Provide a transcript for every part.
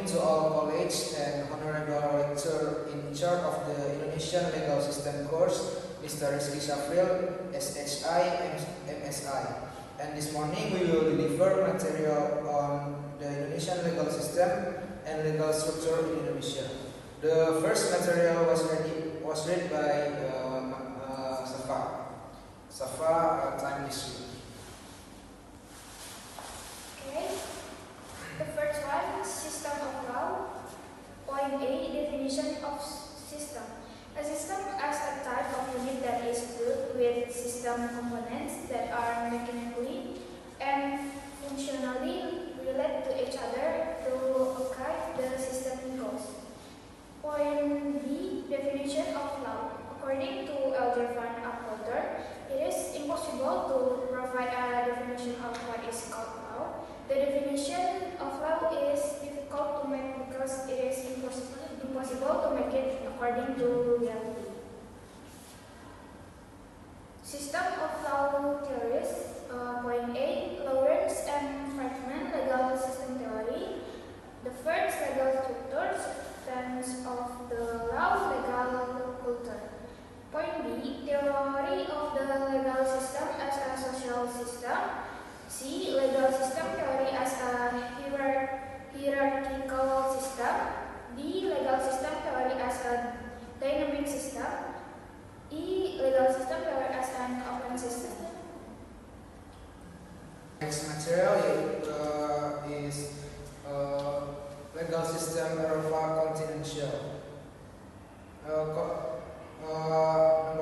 morning to all colleagues and honorable lecturer in charge of the Indonesian Legal System course, Mr. Rizky Syafril, SHI, MSI. And this morning we will deliver material on the Indonesian legal system and legal structure in Indonesia. The first material was read by Safa, time this week. Okay. The first one, system of law. Point A, definition of system. A system is a type of unit that is built with system components that are mechanically and functionally related to each other to guide the system goals. Point B, definition of law. According to Elder van Apeldoorn, it is impossible to provide a definition of what is called law. The definition of law is difficult to make because it is impossible to make it according to reality. System of law theories. Point A, Lawrence and Friedman legal system theory. The first legal structure, terms of the law, legal culture. Point B, theory of the legal system as a social system. C, legal system theory as a hierarchical system. D, legal system theory as a dynamic system. E, legal system theory as an open system. Next material is legal system Eropa continental. Number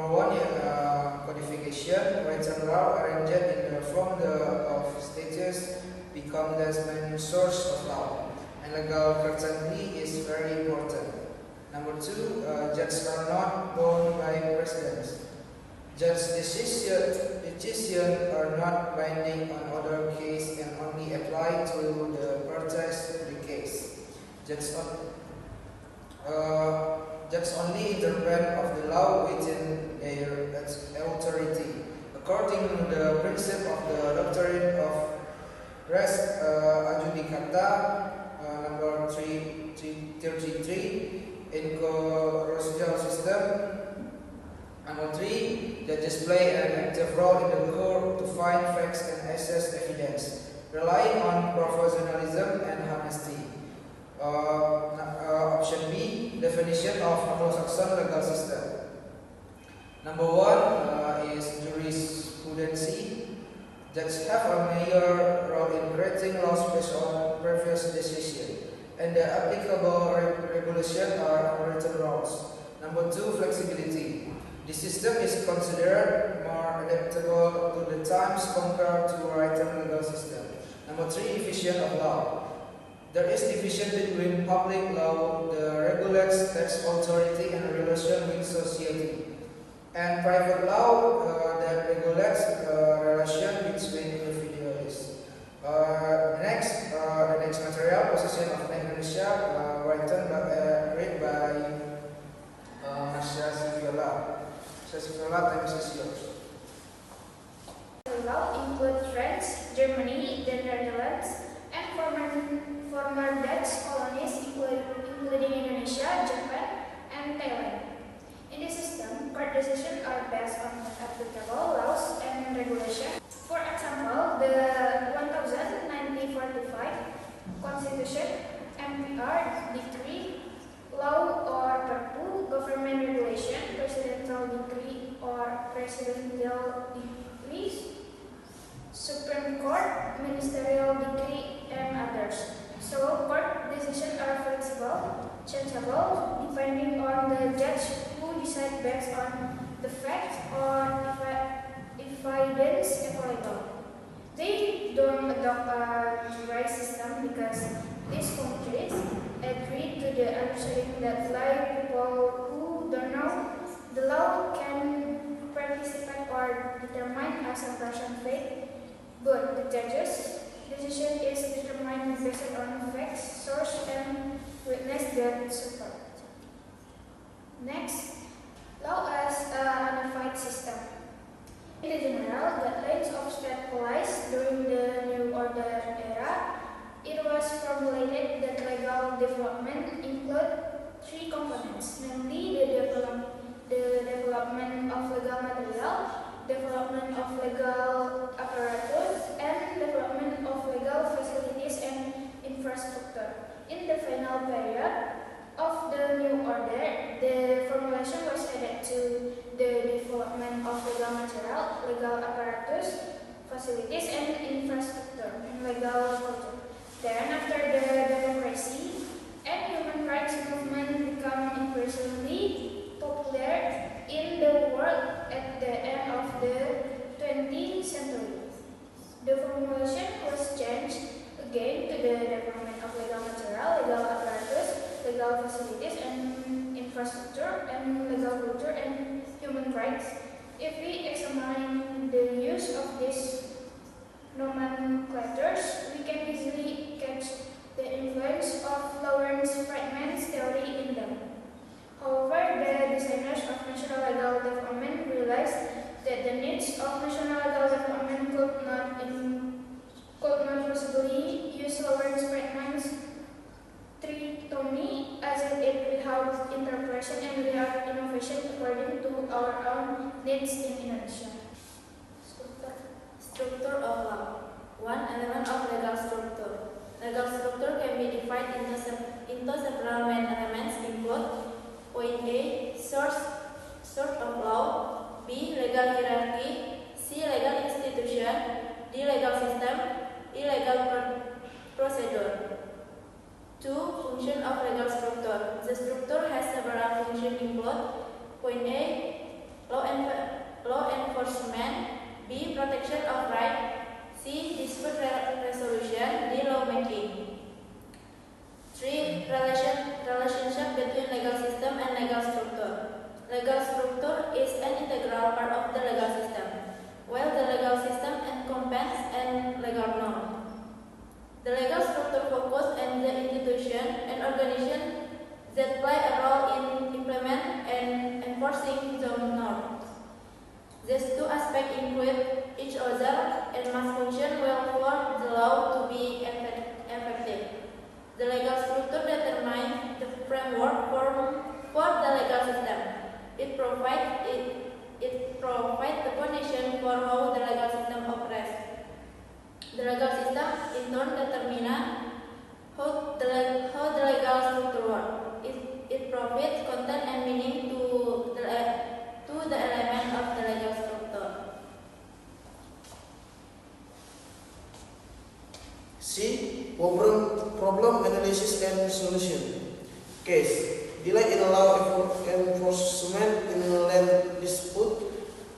one, codification. Written law arranged in the form of statutes become the main source of law, and legal certainty is very important. Number two, judges are not bound by precedents. Judge decisions are not binding on other case and only apply to the parties to the case. Judges only interpret of the law within their authority. According to the principle of the doctrine of res adjudicata, number 33, in co-rosial system. Number 3, judges play an active role in the court to find facts and assess evidence, relying on professionalism and honesty. Option B, definition of Anglo-Saxon legal system. Number 1 is jurisprudency. Judges have a major role in creating laws based on previous decision, and the applicable regulations are unwritten laws. Number 2, flexibility. The system is considered more adaptable to the times compared to written legal system. Number 3, division of law. There is division between public law, that regulates tax authority and relation with society, and private law that regulates relation between individuals. The next material, position of Indonesia, read by Masya Siviola. Time is yours. The law includes France, Germany, the Netherlands, and former Dutch colonies, including Indonesia, Japan, and Thailand. In this system, court decisions are based on applicable laws and regulations. For example, the 1945 Constitution, MPR, Decree, Law or Perpu, Government Regulation, Presidential Decree or Presidential Decrees, Supreme Court, Ministerial Decree, and others. So, court decisions are flexible, changeable, depending on the judge who decides based on the facts or evidence available. They don't adopt a jury system because these countries agree to the understanding that lay people who don't know the law can participate or determine as a person fate, but the judge's decision is determined based on facts, source, and witness that support. Next, law as a unified system. In the general guidelines of state police during the New Order era, it was formulated that legal definition development include three components, namely the development of legal material, development of legal apparatus, and development of legal facilities and infrastructure. In the final period of the new order, the formulation was added to the development of legal material, legal apparatus, facilities, and infrastructure, and legal culture. Then, after the democracy and human rights movement become increasingly popular in the world at the end of the 20th century, the formulation was changed again to the development of legal material, legal apparatus, legal facilities and infrastructure, and legal culture and human rights. If we examine the use of these nomenclatures, we can easily catch the influence of Lawrence Freidman's theory in them. However, the designers of national legal development realized that the needs of national legal development could not possibly use Lawrence Freidman's trichotomy as it without interpretation and without innovation according to our own needs in Indonesia. Structure of law. One element of legal structure. Legal structure can be divided into several main elements include point A, source of law, B, legal hierarchy, C, legal institution, D, legal system, E, legal procedure. 2. Function of legal structure. The structure has several functions include point A, law enforcement, B, protection of right, C, dispute resolution, D, lawmaking. 3. Relationship between legal system and legal structure. Legal structure is an integral part of the legal system, while the legal system encompasses and legal norm. The legal structure focuses on the institution and organization that play a role in implementing and enforcing the norms. These two aspects include each other and must function well for the law to be effective. The legal structure determines the framework for the legal system. It provides the foundation for how the legal system operates. The legal system in turn determines how the legal structure works. It provides content and meaning to the element of the legal structure. C. Problem analysis and solution. Case. Delay in law enforcement in land dispute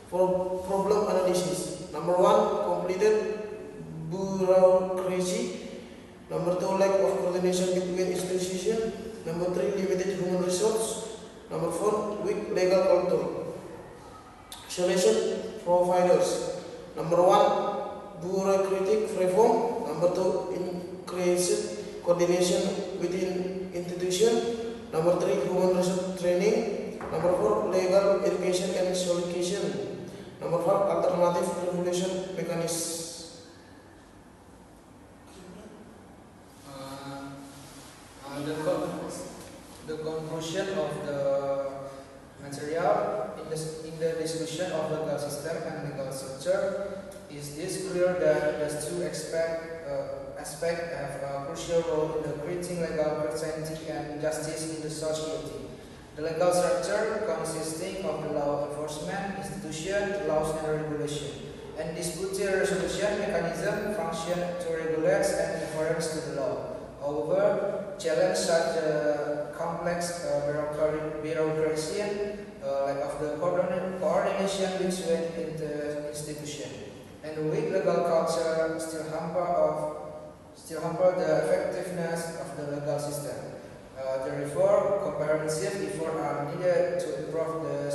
for problem analysis. Number 1. Completed bureaucracy. Number 2. Lack of coordination between institutions. Number 3. Limited human resource. Number 4. Weak legal culture. Solution providers. Number 1. Bureaucratic reform. Number 2. Increased coordination within institutions. Number 3. Human resource training. Number 4. Legal education and solution. Number 5. Alternative regulation mechanism. The conclusion of the material in the discussion of legal system and legal structure is this clear that these two aspects have a crucial role in creating legal certainty and justice in the society. The legal structure consisting of the law enforcement institution, laws and regulation, and dispute resolution mechanism function to regulate and adherence to the law. However, challenges such as complex bureaucracy, lack of the coordination between the institution, and weak legal culture still hamper the effectiveness of the legal system. Therefore, comprehensive efforts are needed to improve the